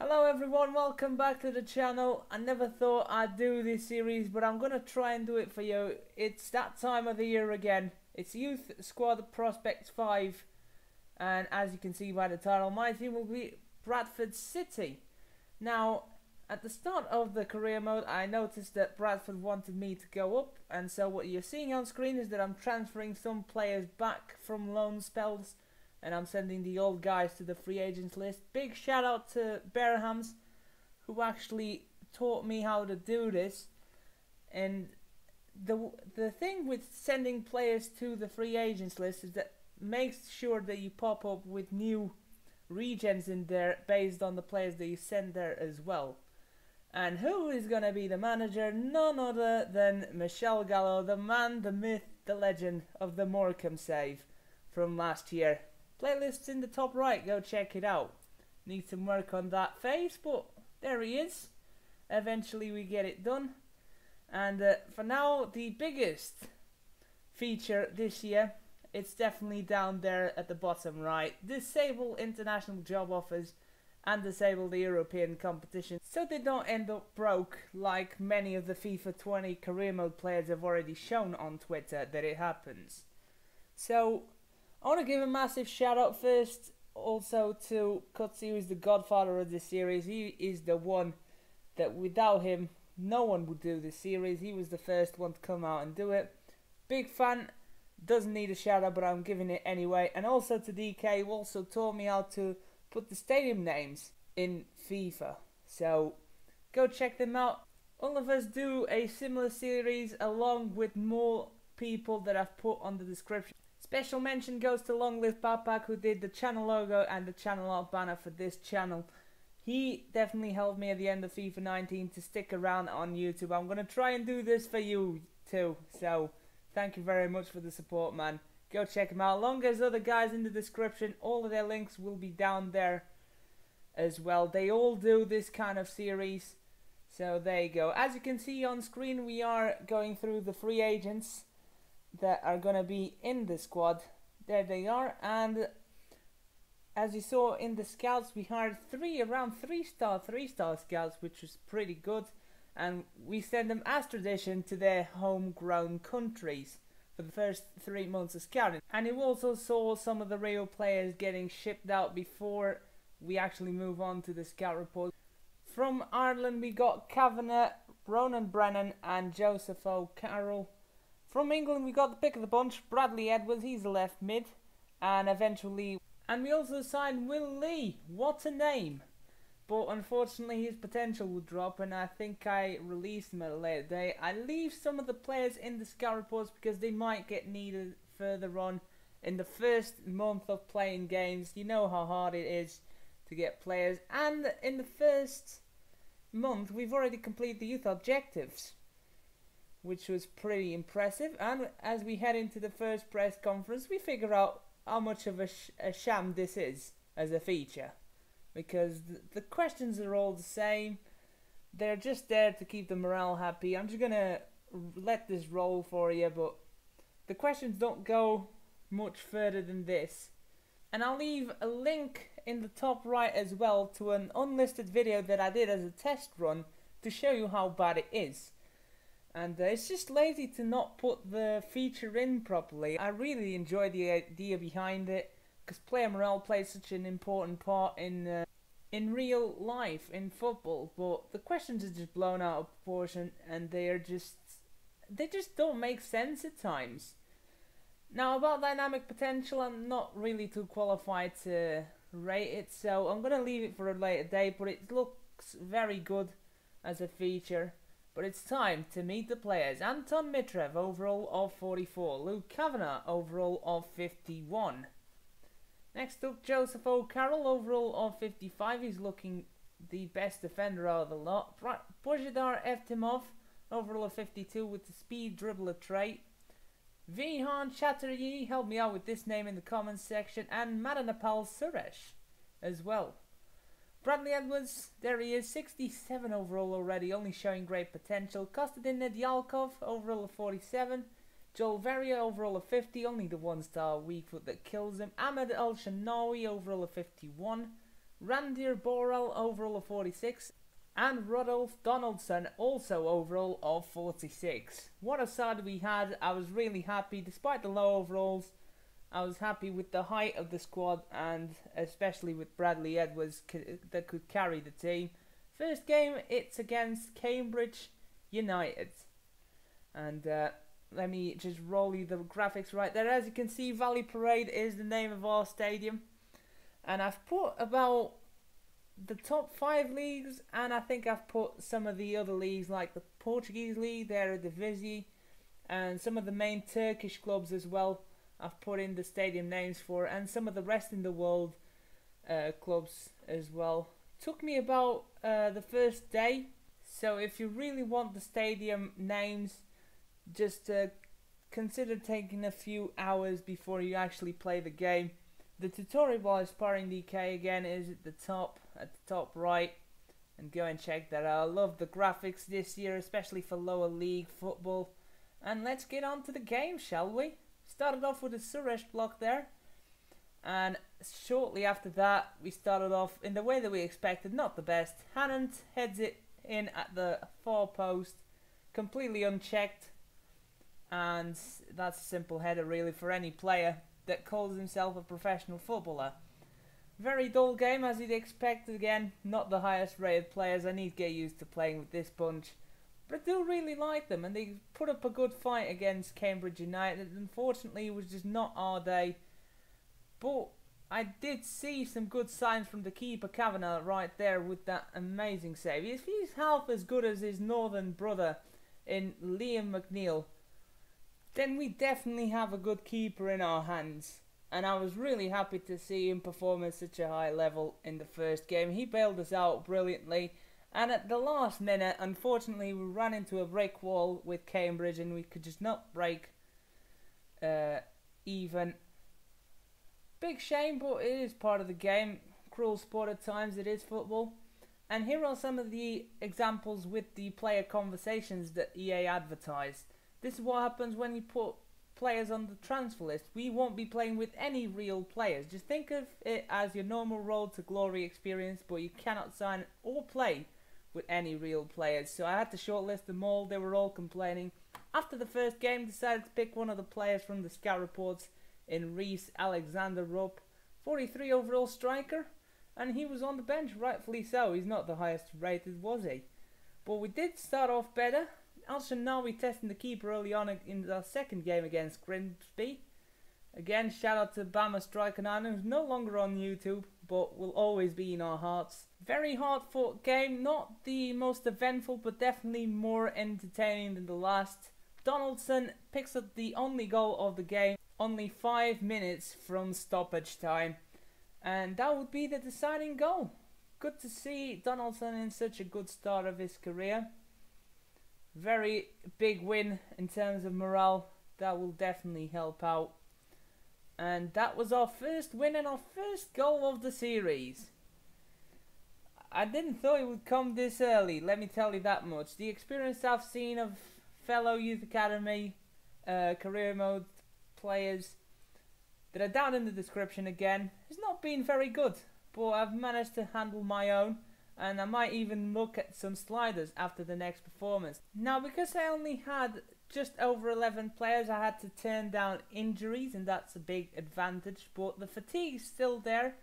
Hello everyone, welcome back to the channel. I never thought I'd do this series, but I'm gonna try and do it for you. It's that time of the year again. It's Youth Squad Prospects 5, and as you can see by the title, my team will be Bradford City. Now, at the start of the career mode, I noticed that Bradford wanted me to go up, and so what you're seeing on screen is that I'm transferring some players back from loan spells, and I'm sending the old guys to the free agents list. Big shout out to Barahams, who actually taught me how to do this. And the thing with sending players to the free agents list is that makes sure that you pop up with new regens in there based on the players that you send there as well. And who is going to be the manager? None other than Michel Gallo, the man, the myth, the legend of the Morecambe save from last year. Playlist's in the top right, go check it out. Need some work on that face, but there he is. Eventually we get it done. And for now, the biggest feature this year, it's definitely down there at the bottom right. Disable international job offers and disable the European competition, so they don't end up broke like many of the FIFA 20 career mode players have already shown on Twitter that it happens. So I want to give a massive shout out first also to Kutsi, who is the godfather of this series. He is the one that without him no one would do this series. He was the first one to come out and do it. Big fan, doesn't need a shout out, but I'm giving it anyway. And also to DK, who also taught me how to put the stadium names in FIFA. So go check them out. All of us do a similar series along with more people that I've put on the description. Special mention goes to Long Live Papak, who did the channel logo and the channel art banner for this channel. He definitely helped me at the end of FIFA 19 to stick around on YouTube. I'm going to try and do this for you too, so thank you very much for the support, man. Go check him out. Along as other guys in the description, all of their links will be down there as well. They all do this kind of series, so there you go. As you can see on screen, we are going through the free agents that are going to be in the squad. There they are, and as you saw in the scouts, we hired around 3-star scouts, which was pretty good, and we send them as tradition to their homegrown countries for the first 3 months of scouting. And you also saw some of the real players getting shipped out before we actually move on to the scout report. From Ireland we got Kavanagh, Ronan Brennan and Joseph O'Carroll. From England we got the pick of the bunch, Bradley Edwards, he's a left mid, and we also signed Will Lee. What a name! But unfortunately his potential will drop, and I think I released him at a later date. I leave some of the players in the scout reports because they might get needed further on in the first month of playing games. You know how hard it is to get players, and in the first month we've already completed the youth objectives, which was pretty impressive. And as we head into the first press conference, we figure out how much of a sham this is as a feature, because the questions are all the same. They're just there to keep the morale happy. I'm just gonna let this roll for you, but the questions don't go much further than this. And I'll leave a link in the top right as well to an unlisted video that I did as a test run to show you how bad it is. And it's just lazy to not put the feature in properly. I really enjoy the idea behind it, because player morale plays such an important part in real life, in football. But the questions are just blown out of proportion, and they just don't make sense at times. Now, about dynamic potential, I'm not really too qualified to rate it, so I'm gonna leave it for a later date. But it looks very good as a feature. But it's time to meet the players. Anton Mitrev, overall of 44. Luke Kavanagh, overall of 51. Next up, Joseph O'Carroll, overall of 55. He's looking the best defender out of the lot. Bojidar Eftimov, overall of 52 with the speed dribbler trait. Vihan Chatterjee, help me out with this name in the comments section. And Madanapal Suresh as well. Bradley Edwards, there he is, 67 overall already, only showing great potential. Kostadin Nedyalkov, overall of 47. Joel Veria, overall of 50, only the 1-star weak foot that kills him. Ahmed El Shanawi, overall of 51. Randir Borrell overall of 46, and Rodolfo Donaldson also overall of 46. What a side we had. I was really happy despite the low overalls. I was happy with the height of the squad, and especially with Bradley Edwards that could carry the team. First game, it's against Cambridge United. And let me just roll you the graphics right there. As you can see, Valley Parade is the name of our stadium. And I've put about the top 5 leagues, and I think I've put some of the other leagues like the Portuguese league, the Eredivisie, and some of the main Turkish clubs as well. I've put in the stadium names for, and some of the rest in the world clubs as well. Took me about the first day, so if you really want the stadium names, just consider taking a few hours before you actually play the game. The tutorial by Sparring DK again is at the top right, and go and check that out. I love the graphics this year, especially for lower league football. And let's get on to the game, shall we? Started off with a Suresh block there, and shortly after that we started off in the way that we expected, not the best. Hannant heads it in at the far post, completely unchecked, and that's a simple header really for any player that calls himself a professional footballer. Very dull game as you'd expect. Again, not the highest rated players. I need to get used to playing with this bunch. But I do really like them, and they put up a good fight against Cambridge United. Unfortunately, it was just not our day. But I did see some good signs from the keeper, Kavanagh, right there with that amazing save. If he's half as good as his northern brother in Liam McNeil, then we definitely have a good keeper in our hands. And I was really happy to see him perform at such a high level in the first game. He bailed us out brilliantly. And at the last minute, unfortunately, we ran into a brick wall with Cambridge, and we could just not break even. Big shame, but it is part of the game. Cruel sport at times, it is football. And here are some of the examples with the player conversations that EA advertised. This is what happens when you put players on the transfer list. We won't be playing with any real players. Just think of it as your normal road to glory experience, but you cannot sign or play with any real players. So I had to shortlist them all. They were all complaining. After the first game, decided to pick one of the players from the scout reports in Reese Alexander Rupp, 43 overall striker, and he was on the bench, rightfully so. He's not the highest rated, was he? But we did start off better. Also, now we're testing the keeper early on in our second game against Grimsby. Again, shout out to Bama Striker 9, who's no longer on YouTube, but will always be in our hearts. Very hard-fought game, not the most eventful, but definitely more entertaining than the last. Donaldson picks up the only goal of the game, only 5 minutes from stoppage time. And that would be the deciding goal. Good to see Donaldson in such a good start of his career. Very big win in terms of morale. That will definitely help out. And that was our first win and our first goal of the series. I didn't thought it would come this early, let me tell you that much. The experience I've seen of fellow Youth Academy career mode players that are down in the description again has not been very good. But I've managed to handle my own. And I might even look at some sliders after the next performance. Now, because I only had just over 11 players, I had to turn down injuries, and that's a big advantage. But the fatigue's still there,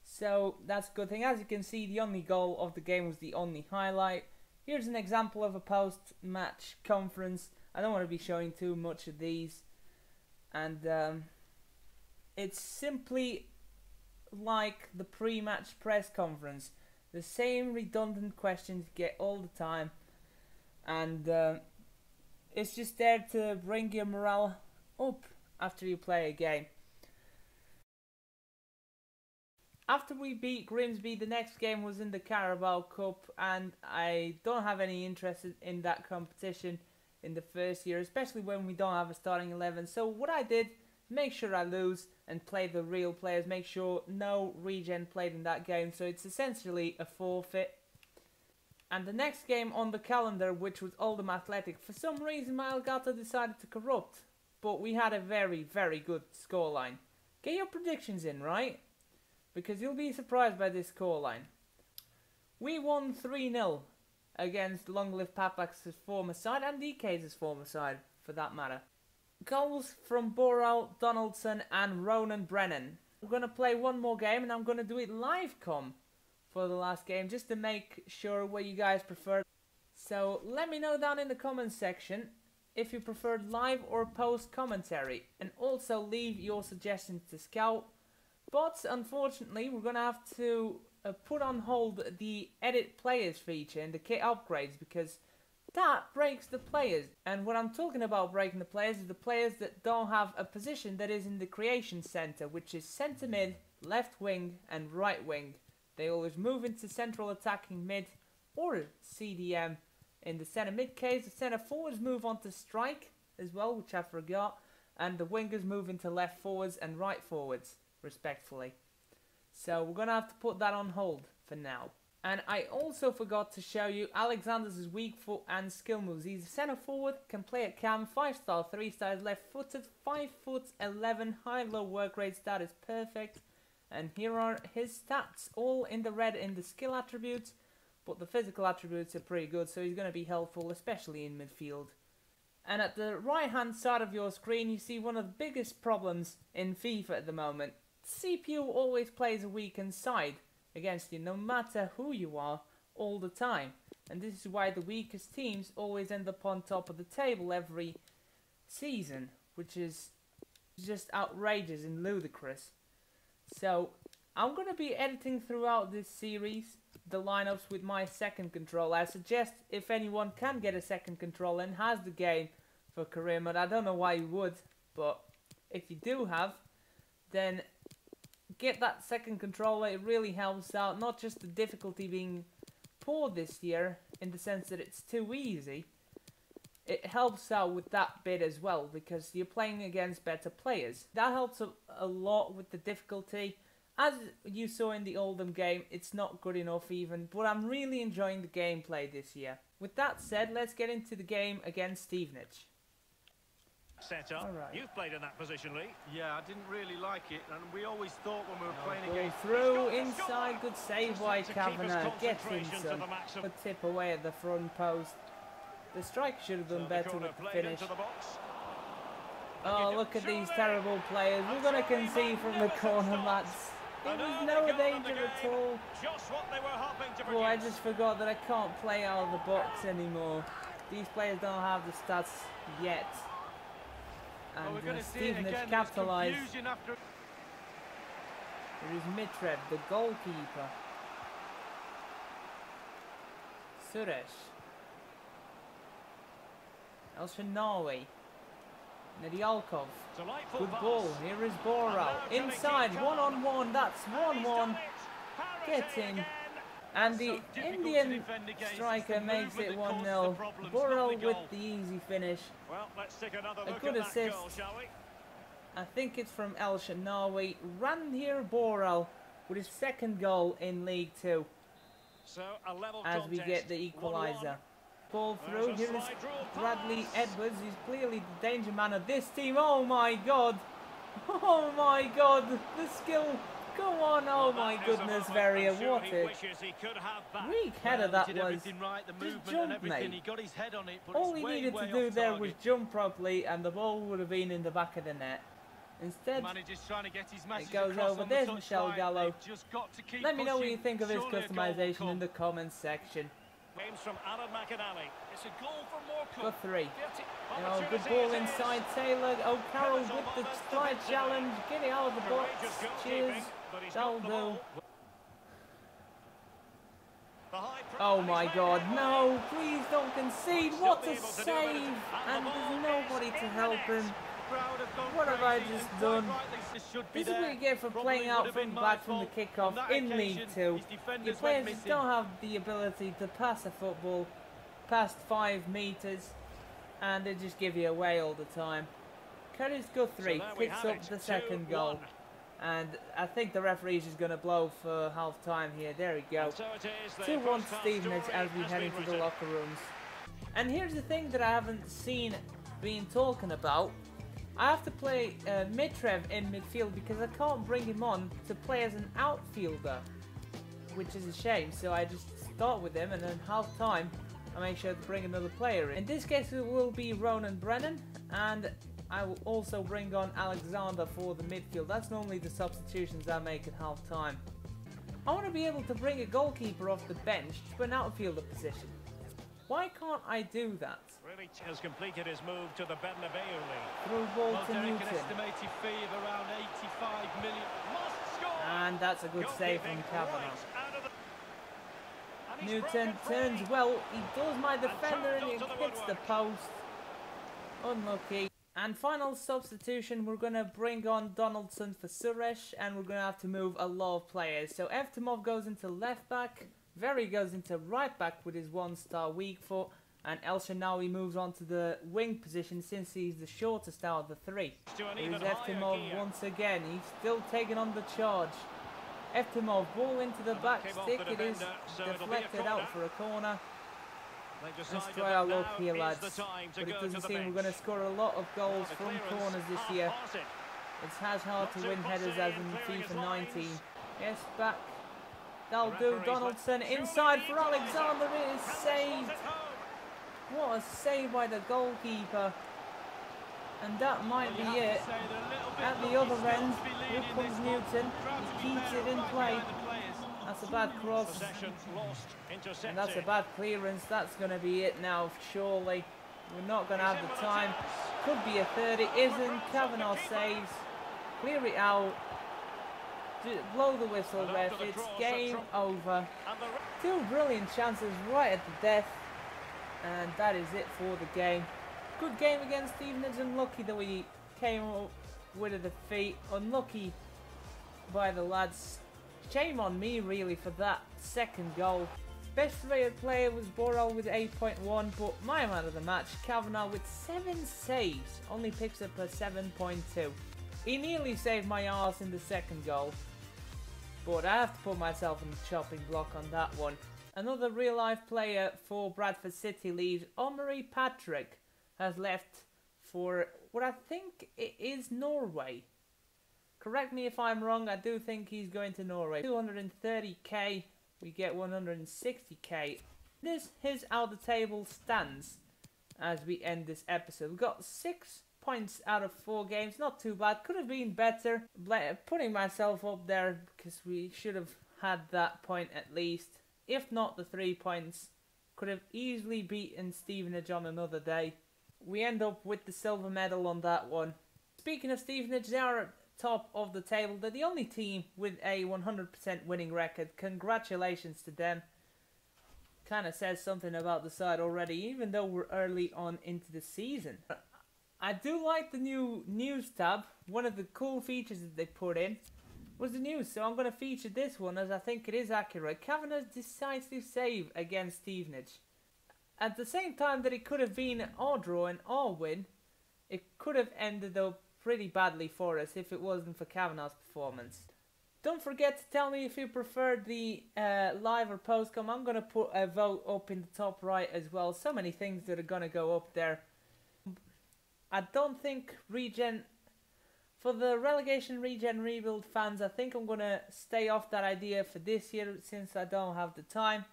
so that's a good thing. As you can see, the only goal of the game was the only highlight. Here's an example of a post-match conference. I don't want to be showing too much of these. And it's simply like the pre-match press conference. The same redundant questions you get all the time, and it's just there to bring your morale up after you play a game. After we beat Grimsby, the next game was in the Caravel Cup, and I don't have any interest in that competition in the first year, especially when we don't have a starting 11. So what I did, make sure I lose and play the real players, make sure no regen played in that game, so it's essentially a forfeit. And the next game on the calendar, which was Oldham Athletic, for some reason my Elgato decided to corrupt, but we had a very, very good scoreline. Get your predictions in, right? because you'll be surprised by this scoreline. We won 3-0 against Long Live Papax's former side and DK's former side, for that matter. Goals from Borrell, Donaldson and Ronan Brennan. I'm going to play one more game and I'm going to do it live for the last game, just to make sure what you guys prefer. So let me know down in the comments section if you preferred live or post commentary, and also leave your suggestions to Scout. But unfortunately we're going to have to put on hold the edit players feature in the kit upgrades, because that breaks the players. And what I'm talking about breaking the players is the players that don't have a position that is in the creation center, which is centre mid, left wing and right wing. They always move into central attacking mid or CDM. In the centre mid case, the centre forwards move on to strike as well, which I forgot, and the wingers move into left forwards and right forwards respectively. So we're going to have to put that on hold for now. And I also forgot to show you Alexander's weak foot and skill moves. He's a centre forward, can play at cam, 5-star, 3-star, left footed, 5'11", high-low work rates. That is perfect. And here are his stats, all in the red in the skill attributes, but the physical attributes are pretty good, so he's going to be helpful, especially in midfield. And at the right-hand side of your screen, you see one of the biggest problems in FIFA at the moment. CPU always plays a weakened side against you, no matter who you are, all the time. And this is why the weakest teams always end up on top of the table every season, which is just outrageous and ludicrous. So I'm going to be editing throughout this series the lineups with my second controller. I suggest if anyone can get a second controller and has the game for career mode, I don't know why you would, but if you do have, then get that second controller. It really helps out, not just the difficulty being poor this year in the sense that it's too easy. It helps out with that bit as well, because you're playing against better players. That helps a lot with the difficulty. As you saw in the Oldham game, it's not good enough even, but I'm really enjoying the gameplay this year. With that said, let's get into the game against Stevenage. Set up. Right. You've played in that position, Lee. Yeah, I didn't really like it, and we always thought when we were playing Ball against... through, inside, good save by Kavanagh, gets in some, good tip away at the front post. The striker should have done better with the finish. Oh, look at these terrible players. We're going to concede from the corner, lads. It was no danger at all. Oh, I just forgot that I can't play out of the box anymore. These players don't have the stats yet. And Stevenage capitalised. There is Mitred, the goalkeeper. Suresh. El Shanawi. Nadialkov. Good ball. Here is Borrell. Inside. One-on-one. That's 1-1. Get in. And the Indian striker makes it 1-0. Borrell with the easy finish. A good assist. I think it's from El Shanawi. Ranhir Borrell with his second goal in League 2. As we get the equaliser. Ball through. Here is Bradley Edwards. He's clearly the danger man of this team. Oh my god. Oh my god. The skill. Go on. Oh my goodness, Veria. What a weak header that was. Just jump, mate. All he needed to do there was jump properly and the ball would have been in the back of the net. Instead, it goes over. There's Michel Gallo. Let me know what you think of his customization in the comments section. From Alan McAnally. It's a goal for more. Got 3. Oh, good ball inside Taylor. Oh, Carroll with the stride challenge. Get it out of the box. Cheers. That'll do. Oh my god, no. Please don't concede. What a save. And there's nobody to help him. What have I just done? This is what you get for playing out from back from the kickoff in League 2. Your players just don't have the ability to pass a football past 5 metres, and they just give you away all the time. Curtis Guthrie picks up the second goal, and I think the referee's just going to blow for half time here. There we go. 2-1 Stevenage as we head into the locker rooms. And here's the thing that I haven't seen being talking about. I have to play Mitrev in midfield because I can't bring him on to play as an outfielder, which is a shame. So I just start with him, and then half time I make sure to bring another player in. In this case it will be Ronan Brennan, and I will also bring on Alexander for the midfield. That's normally the substitutions I make at half time. I want to be able to bring a goalkeeper off the bench to an outfielder position. Why can't I do that? Really has completed his move to the Bernabeu League. Through ball to Derek, Newton. an estimated fee of around 85 million. Must score! And that's a good save from Goalkeeping Kavanagh. right out of the... And he's Newton broken turns free. well. He does my defender and turned it onto the hits the woodwork. post. Unlucky. And final substitution, we're going to bring on Donaldson for Suresh, and we're going to have to move a lot of players. So Eftimov goes into left back, Very goes into right back with his 1-star weak foot, and El Shanawi moves on to the wing position since he's the shortest out of the three. Here's Eftimov once again. He's still taking on the charge. Eftimov, ball into the back stick. It is deflected out for a corner. Let's try our luck here, lads. But it doesn't seem we're going to score a lot of goals from corners this year. It's as hard to win headers as in FIFA 19. Yes, back. That'll do. Donaldson inside for Alexander. It is saved. What a save by the goalkeeper. And that might be it. At the other end, here comes Newton. He keeps it in play. That's a bad cross. And that's a bad clearance. That's going to be it now, surely. We're not going to have the time. Could be a third. It isn't. Kavanagh saves. Clear it out. Blow the whistle, ref. It's game over. Two brilliant chances right at the death. And that is it for the game. Good game against Stevenage. Unlucky that we came up with a defeat. Unlucky by the lads. Shame on me really for that second goal. Best rated player was Borrell with 8.1, but my man of the match, Kavanagh, with 7 saves, only picks up a 7.2. He nearly saved my arse in the second goal, but I have to put myself on the chopping block on that one. Another real life player for Bradford City leaves, Omri Patrick, has left for what I think it is Norway. Correct me if I'm wrong, I do think he's going to Norway. 230k, we get 160k. His out the table stands as we end this episode. We've got 6 points out of 4 games, not too bad. Could have been better. Putting myself up there because we should have had that point at least. If not the 3 points, could have easily beaten Stevenage on another day. We end up with the silver medal on that one. Speaking of Stevenage, they are at top of the table. They're the only team with a 100% winning record. Congratulations to them. Kind of says something about the side already, even though we're early on into the season. I do like the new news tab. One of the cool features that they put in was the news, so I'm going to feature this one as I think it is accurate. Kavanagh's decisive save against Stevenage. At the same time that it could have been our draw and our win, it could have ended up pretty badly for us if it wasn't for Kavanagh's performance. Don't forget to tell me if you preferred the live or postcom. I'm going to put a vote up in the top right as well. So many things that are going to go up there. I don't think regen... For the relegation regen rebuild fans, I think I'm going to stay off that idea for this year since I don't have the time.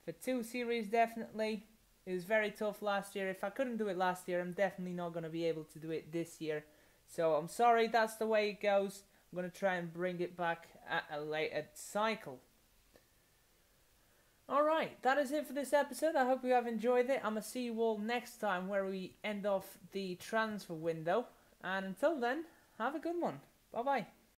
For 2 series, definitely. It was very tough last year. If I couldn't do it last year, I'm definitely not going to be able to do it this year. So I'm sorry, that's the way it goes. I'm going to try and bring it back at a later cycle. Alright, that is it for this episode. I hope you have enjoyed it. I'm going to see you all next time where we end off the transfer window. And until then, have a good one. Bye bye.